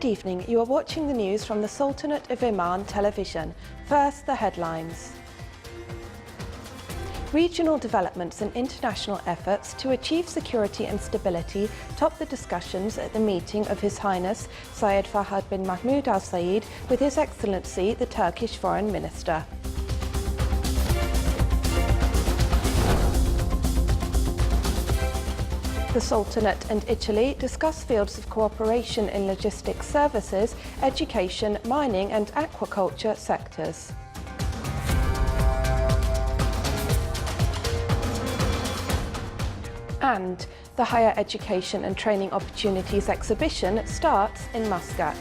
Good evening. You are watching the news from the Sultanate of Oman television. First, the headlines. Regional developments and international efforts to achieve security and stability top the discussions at the meeting of His Highness Sayyid Fahad bin Mahmoud Al Sayyid with His Excellency the Turkish Foreign Minister. The Sultanate and Italy discuss fields of cooperation in logistics services, education, mining and aquaculture sectors. And the Higher Education and Training Opportunities exhibition starts in Muscat.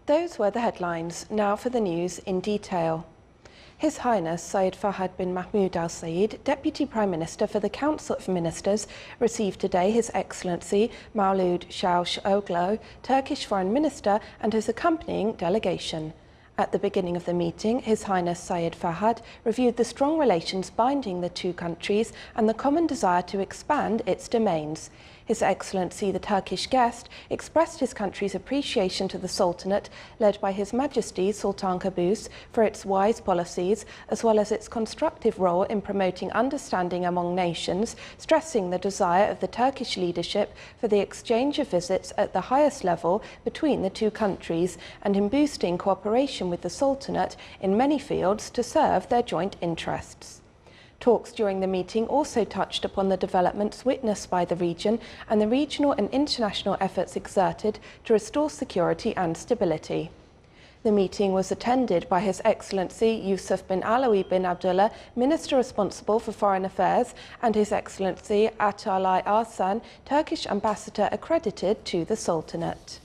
Those were the headlines. Now for the news in detail. His Highness Sayyid Fahad bin Mahmoud Al Sayyid, Deputy Prime Minister for the Council of Ministers, received today His Excellency Mevlut Çavuşoğlu, Turkish Foreign Minister, and his accompanying delegation. At the beginning of the meeting, His Highness Sayyid Fahad reviewed the strong relations binding the two countries and the common desire to expand its domains. His Excellency the Turkish guest expressed his country's appreciation to the Sultanate, led by His Majesty Sultan Qaboos, for its wise policies, as well as its constructive role in promoting understanding among nations, stressing the desire of the Turkish leadership for the exchange of visits at the highest level between the two countries, and in boosting cooperation with the Sultanate in many fields to serve their joint interests. Talks during the meeting also touched upon the developments witnessed by the region and the regional and international efforts exerted to restore security and stability. The meeting was attended by His Excellency Yusuf bin Alawi bin Abdullah, Minister responsible for Foreign Affairs, and His Excellency Atalay Arslan, Turkish Ambassador accredited to the Sultanate.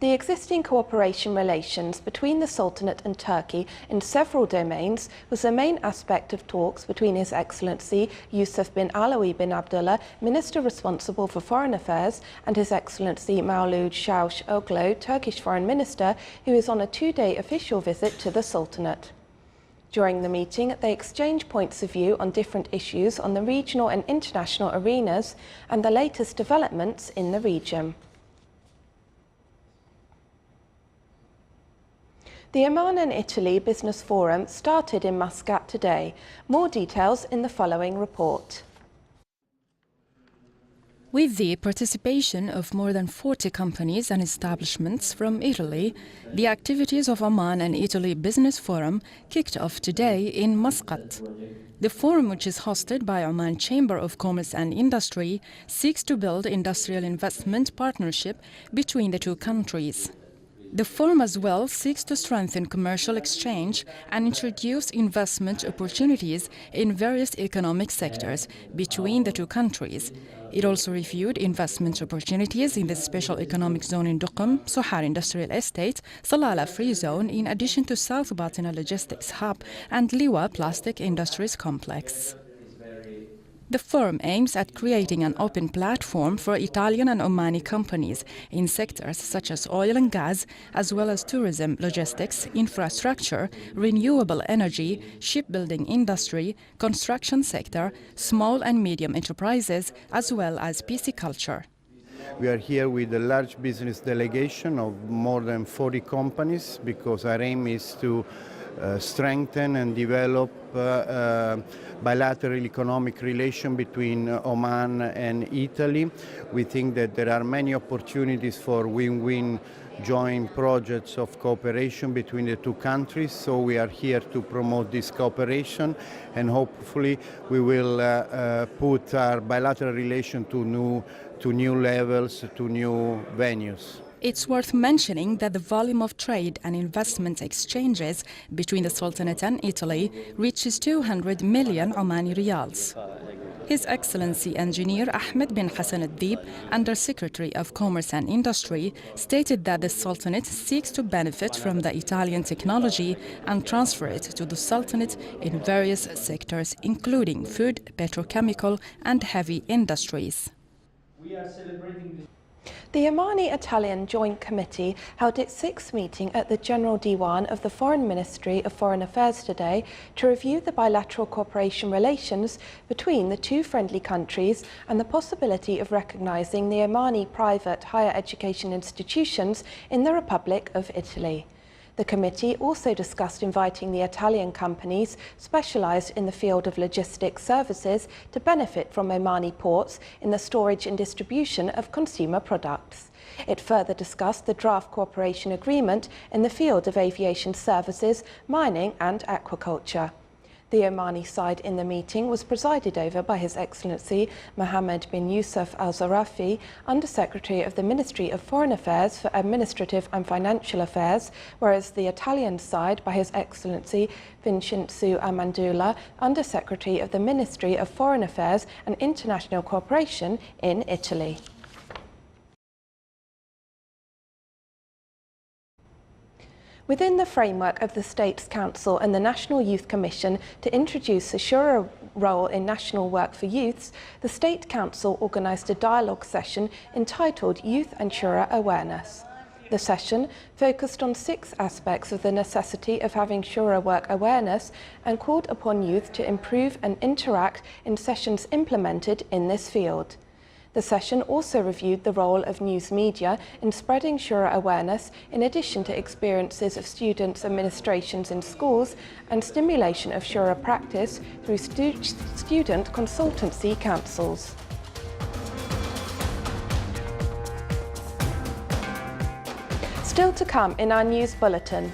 The existing cooperation relations between the Sultanate and Turkey in several domains was the main aspect of talks between His Excellency Yusuf bin Alawi bin Abdullah, Minister responsible for Foreign Affairs, and His Excellency Mevlut Çavuşoğlu, Turkish Foreign Minister, who is on a two-day official visit to the Sultanate. During the meeting, they exchanged points of view on different issues on the regional and international arenas and the latest developments in the region. The Oman and Italy Business Forum started in Muscat today. More details in the following report. With the participation of more than 40 companies and establishments from Italy, the activities of Oman and Italy Business Forum kicked off today in Muscat. The forum, which is hosted by Oman Chamber of Commerce and Industry, seeks to build industrial investment partnership between the two countries. The forum as well seeks to strengthen commercial exchange and introduce investment opportunities in various economic sectors between the two countries. It also reviewed investment opportunities in the Special Economic Zone in Duqm, Sohar Industrial Estate, Salalah Free Zone, in addition to South Batna Logistics Hub and Liwa Plastic Industries Complex. The forum aims at creating an open platform for Italian and Omani companies in sectors such as oil and gas, as well as tourism, logistics, infrastructure, renewable energy, shipbuilding industry, construction sector, small and medium enterprises, as well as pisciculture. We are here with a large business delegation of more than 40 companies because our aim is to strengthen and develop bilateral economic relation between Oman and Italy. We think that there are many opportunities for win-win joint projects of cooperation between the two countries, so we are here to promote this cooperation, and hopefully we will put our bilateral relation to new levels, to new venues. It's worth mentioning that the volume of trade and investment exchanges between the Sultanate and Italy reaches 200 million Omani riyals. His Excellency Engineer Ahmed bin Hassan al-Dib, Under-Secretary of Commerce and Industry, stated that the Sultanate seeks to benefit from the Italian technology and transfer it to the Sultanate in various sectors, including food, petrochemical and heavy industries. We are celebrating this. The Omani-Italian Joint Committee held its sixth meeting at the General Diwan of the Foreign Ministry of Foreign Affairs today to review the bilateral cooperation relations between the two friendly countries and the possibility of recognising the Omani private higher education institutions in the Republic of Italy. The committee also discussed inviting the Italian companies specialised in the field of logistics services to benefit from Omani ports in the storage and distribution of consumer products. It further discussed the draft cooperation agreement in the field of aviation services, mining and aquaculture. The Omani side in the meeting was presided over by His Excellency Mohammed bin Yusuf Al-Zarafi, Under-Secretary of the Ministry of Foreign Affairs for Administrative and Financial Affairs, whereas the Italian side by His Excellency Vincenzo Amendola, Under-Secretary of the Ministry of Foreign Affairs and International Cooperation in Italy. Within the framework of the States Council and the National Youth Commission to introduce the Shura role in national work for youths, the State Council organised a dialogue session entitled Youth and Shura Awareness. The session focused on 6 aspects of the necessity of having Shura work awareness and called upon youth to improve and interact in sessions implemented in this field. The session also reviewed the role of news media in spreading Shura awareness, in addition to experiences of students' administrations in schools and stimulation of Shura practice through student consultancy councils. Still to come in our news bulletin.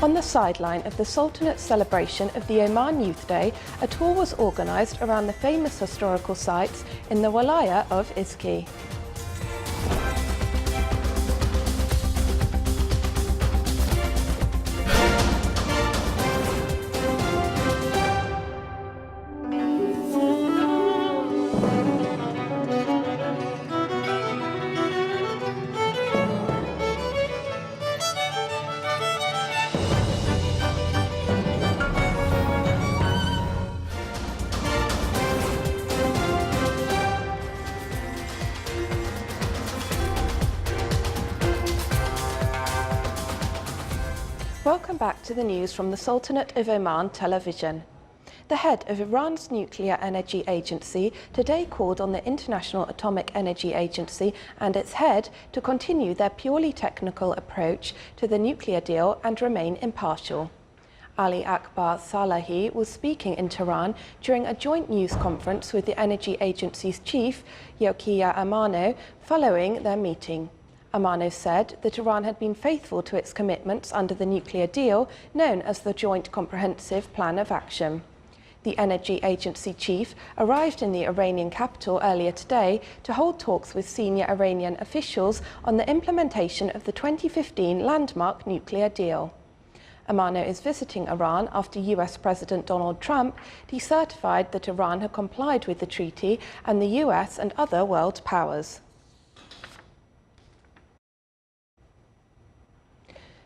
On the sideline of the Sultanate celebration of the Oman Youth Day, a tour was organised around the famous historical sites in the Walaya of Iski. Welcome back to the news from the Sultanate of Oman television. The head of Iran's nuclear energy agency today called on the International Atomic Energy Agency and its head to continue their purely technical approach to the nuclear deal and remain impartial. Ali Akbar Salahi was speaking in Tehran during a joint news conference with the energy agency's chief, Yokiya Amano, following their meeting. Amano said that Iran had been faithful to its commitments under the nuclear deal known as the Joint Comprehensive Plan of Action. The energy agency chief arrived in the Iranian capital earlier today to hold talks with senior Iranian officials on the implementation of the 2015 landmark nuclear deal. Amano is visiting Iran after US President Donald Trump decertified that Iran had complied with the treaty and the US and other world powers.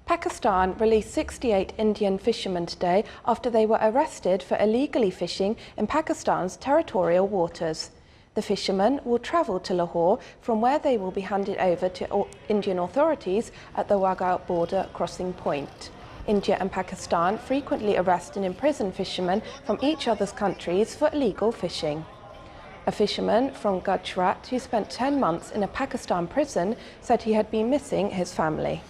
Pakistan released 68 Indian fishermen today after they were arrested for illegally fishing in Pakistan's territorial waters. The fishermen will travel to Lahore, from where they will be handed over to Indian authorities at the Wagah border crossing point. India and Pakistan frequently arrest and imprison fishermen from each other's countries for illegal fishing. A fisherman from Gujarat who spent 10 months in a Pakistan prison said he had been missing his family.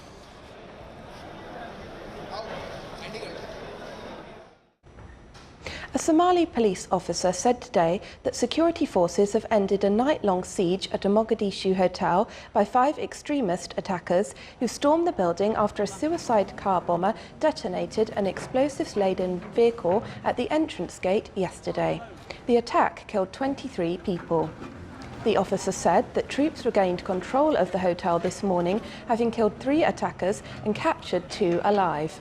A Somali police officer said today that security forces have ended a night-long siege at a Mogadishu hotel by 5 extremist attackers who stormed the building after a suicide car bomber detonated an explosives-laden vehicle at the entrance gate yesterday. The attack killed 23 people. The officer said that troops regained control of the hotel this morning, having killed 3 attackers and captured 2 alive.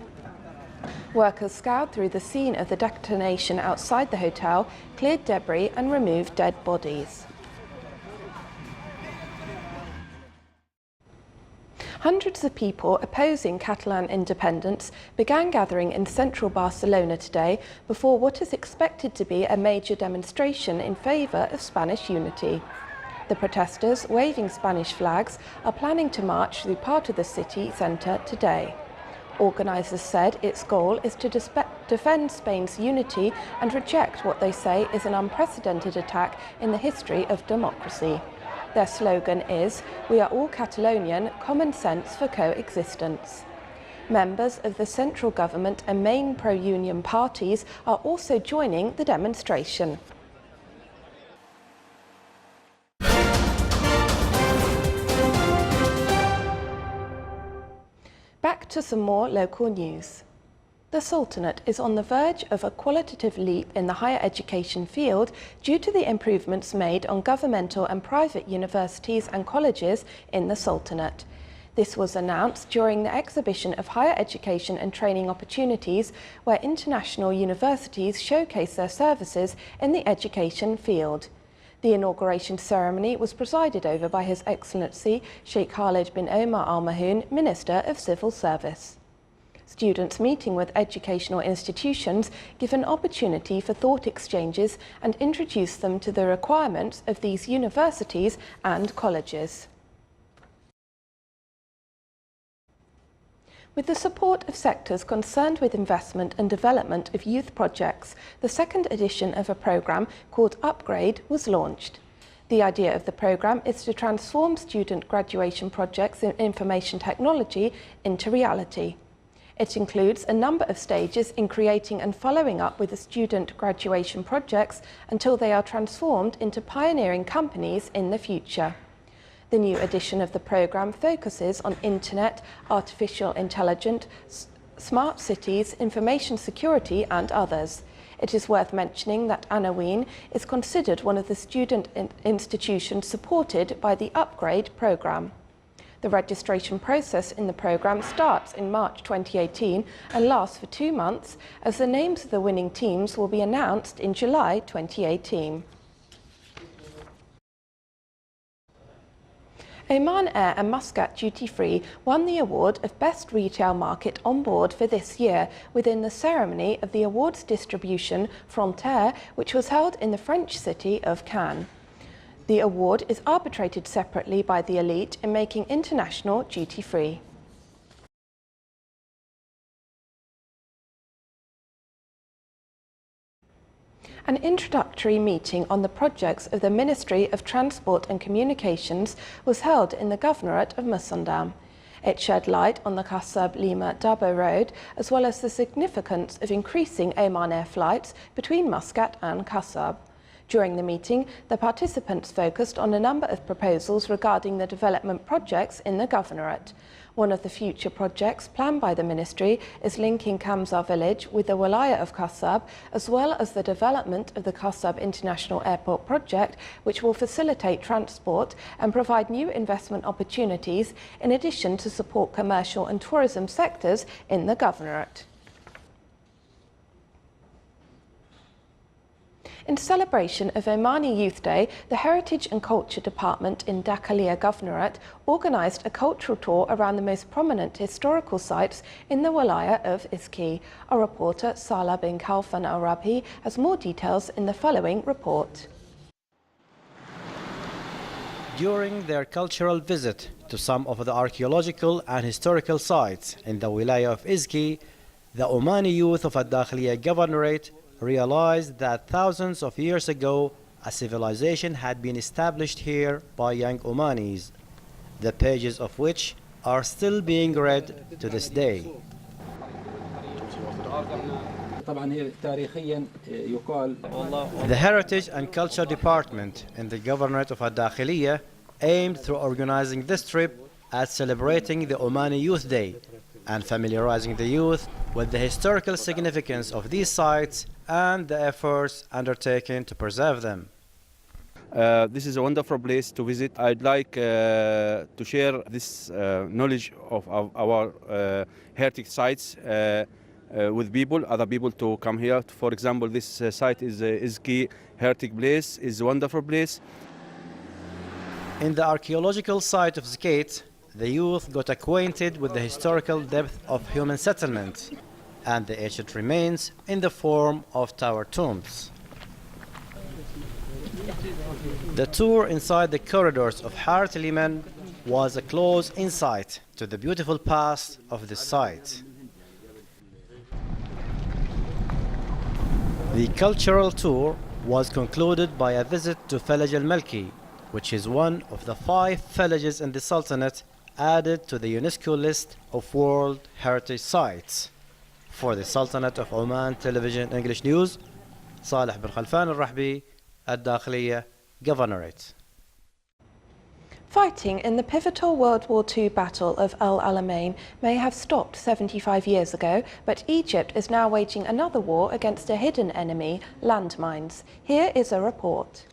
Workers scoured through the scene of the detonation outside the hotel, cleared debris and removed dead bodies. Hundreds of people opposing Catalan independence began gathering in central Barcelona today before what is expected to be a major demonstration in favour of Spanish unity. The protesters, waving Spanish flags, are planning to march through part of the city centre today. Organisers said its goal is to defend Spain's unity and reject what they say is an unprecedented attack in the history of democracy. Their slogan is, "We are all Catalonian, common sense for coexistence." Members of the central government and main pro-union parties are also joining the demonstration. Back to some more local news. The Sultanate is on the verge of a qualitative leap in the higher education field due to the improvements made on governmental and private universities and colleges in the Sultanate. This was announced during the exhibition of higher education and training opportunities, where international universities showcase their services in the education field. The inauguration ceremony was presided over by His Excellency Sheikh Khalid bin Omar Al Mahoun, Minister of Civil Service. Students meeting with educational institutions give an opportunity for thought exchanges and introduce them to the requirements of these universities and colleges. With the support of sectors concerned with investment and development of youth projects, the second edition of a programme called Upgrade was launched. The idea of the programme is to transform student graduation projects in information technology into reality. It includes a number of stages in creating and following up with the student graduation projects until they are transformed into pioneering companies in the future. The new edition of the programme focuses on internet, artificial intelligence, smart cities, information security and others. It is worth mentioning that Anaween is considered one of the student institutions supported by the Upgrade programme. The registration process in the programme starts in March 2018 and lasts for 2 months, as the names of the winning teams will be announced in July 2018. Oman Air and Muscat Duty Free won the award of Best Retail Market on Board for this year within the ceremony of the awards distribution Frontier, which was held in the French city of Cannes. The award is arbitrated separately by the elite in making international duty-free. An introductory meeting on the projects of the Ministry of Transport and Communications was held in the Governorate of Musandam. It shed light on the Kasab-Lima-Dabo road, as well as the significance of increasing Oman Air flights between Muscat and Kasab. During the meeting, the participants focused on a number of proposals regarding the development projects in the Governorate. One of the future projects planned by the Ministry is linking Kamsar village with the Walaya of Kasab, as well as the development of the Kasab International Airport project, which will facilitate transport and provide new investment opportunities, in addition to support commercial and tourism sectors in the Governorate. In celebration of Omani Youth Day, the Heritage and Culture Department in Dakhliya Governorate organised a cultural tour around the most prominent historical sites in the Walaya of Iski. Our reporter Salah bin Khalfan Al-Rabhi has more details in the following report. During their cultural visit to some of the archaeological and historical sites in the Wilaya of Iski, the Omani youth of Dakhliya Governorate realized that thousands of years ago a civilization had been established here by young Omanis, the pages of which are still being read to this day. The Heritage and Culture Department in the Governorate of Dakhliya aimed through organizing this trip at celebrating the Omani Youth Day and familiarizing the youth with the historical significance of these sites and the efforts undertaken to preserve them. This is a wonderful place to visit. I'd like to share this knowledge of our heritage sites with people, other people to come here. For example, this site is Izki Heritage Place, is a wonderful place. In the archaeological site of Zkate, the youth got acquainted with the historical depth of human settlement and the ancient remains in the form of tower tombs. The tour inside the corridors of Harat al-Yaman was a close insight to the beautiful past of this site. The cultural tour was concluded by a visit to Village al-Malki, which is one of the 5 villages in the Sultanate added to the UNESCO list of World Heritage Sites. For the Sultanate of Oman Television English News, Saleh bin Khalfan al-Rahbi, Ad-Dakhliya Governorate. Fighting in the pivotal World War II Battle of El Alamein may have stopped 75 years ago, but Egypt is now waging another war against a hidden enemy, landmines. Here is a report.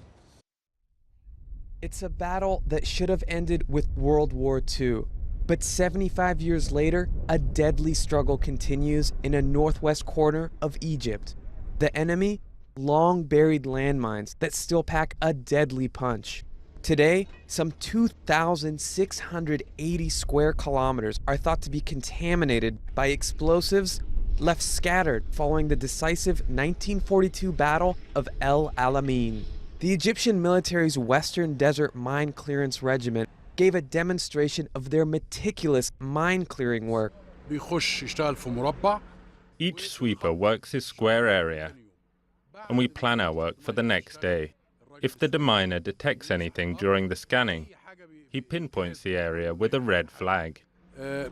It's a battle that should have ended with World War II. But 75 years later, a deadly struggle continues in a northwest corner of Egypt. The enemy? Long buried landmines that still pack a deadly punch. Today, some 2,680 square kilometers are thought to be contaminated by explosives left scattered following the decisive 1942 Battle of El Alamein. The Egyptian military's Western Desert Mine Clearance Regiment gave a demonstration of their meticulous mine clearing work. Each sweeper works his square area, and we plan our work for the next day. If the deminer detects anything during the scanning, he pinpoints the area with a red flag. And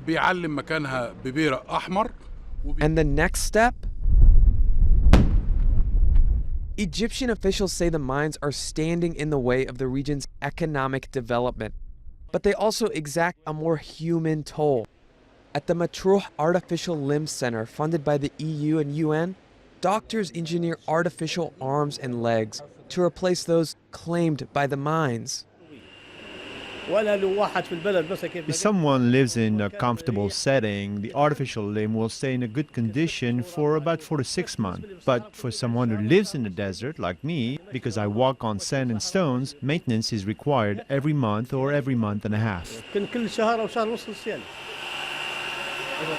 the next step? Egyptian officials say the mines are standing in the way of the region's economic development, but they also exact a more human toll. At the Matruh Artificial Limb Center, funded by the EU and UN, doctors engineer artificial arms and legs to replace those claimed by the mines. If someone lives in a comfortable setting, the artificial limb will stay in a good condition for about 4 to 6 months. But for someone who lives in the desert, like me, because I walk on sand and stones, maintenance is required every month or every month and a half.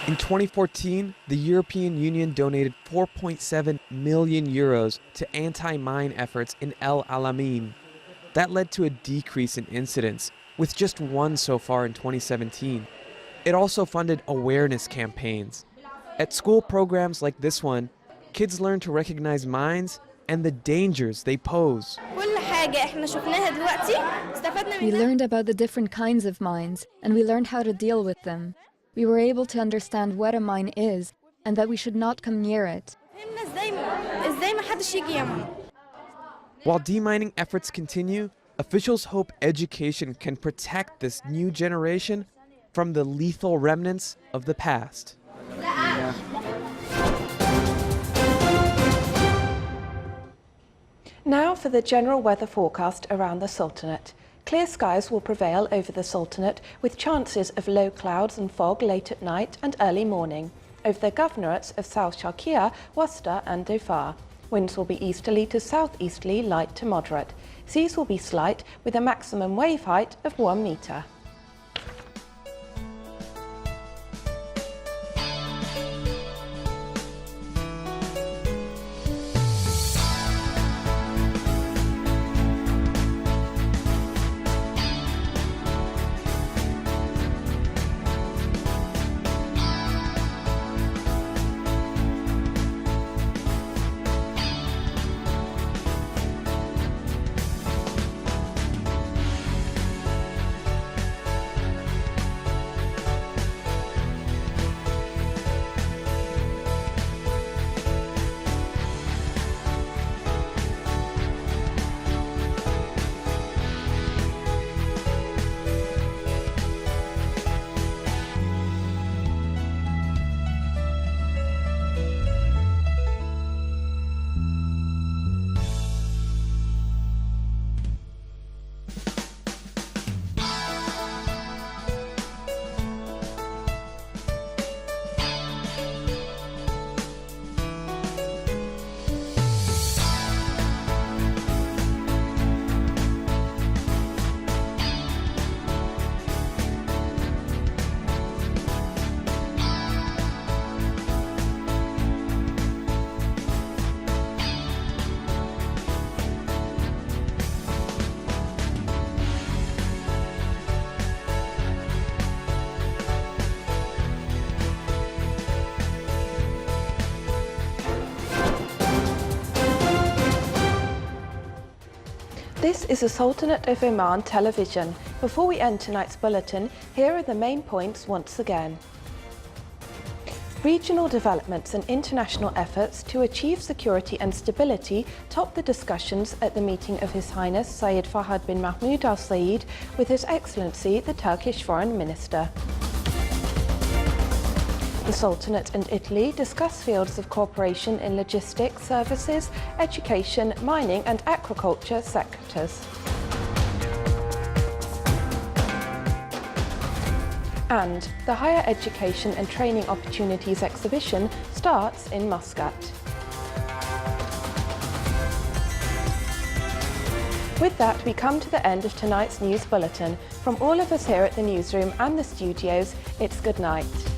In 2014, the European Union donated 4.7 million euros to anti-mine efforts in El Alamein. That led to a decrease in incidents, with just 1 so far in 2017. It also funded awareness campaigns. At school programs like this one, kids learn to recognize mines and the dangers they pose. We learned about the different kinds of mines, and we learned how to deal with them. We were able to understand what a mine is and that we should not come near it. While demining efforts continue, officials hope education can protect this new generation from the lethal remnants of the past. Now for the general weather forecast around the Sultanate. Clear skies will prevail over the Sultanate, with chances of low clouds and fog late at night and early morning over the governorates of South Sharqiya, Wasta and Dhofar. Winds will be easterly to southeasterly, light to moderate. Seas will be slight, with a maximum wave height of 1 metre. This is the Sultanate of Oman television. Before we end tonight's bulletin, here are the main points once again. Regional developments and international efforts to achieve security and stability topped the discussions at the meeting of His Highness Sayyid Fahad bin Mahmoud Al Sayyid with His Excellency the Turkish Foreign Minister. The Sultanate and Italy discuss fields of cooperation in logistics, services, education, mining and agriculture sectors. And the Higher Education and Training Opportunities exhibition starts in Muscat. With that, we come to the end of tonight's news bulletin. From all of us here at the newsroom and the studios, it's good night.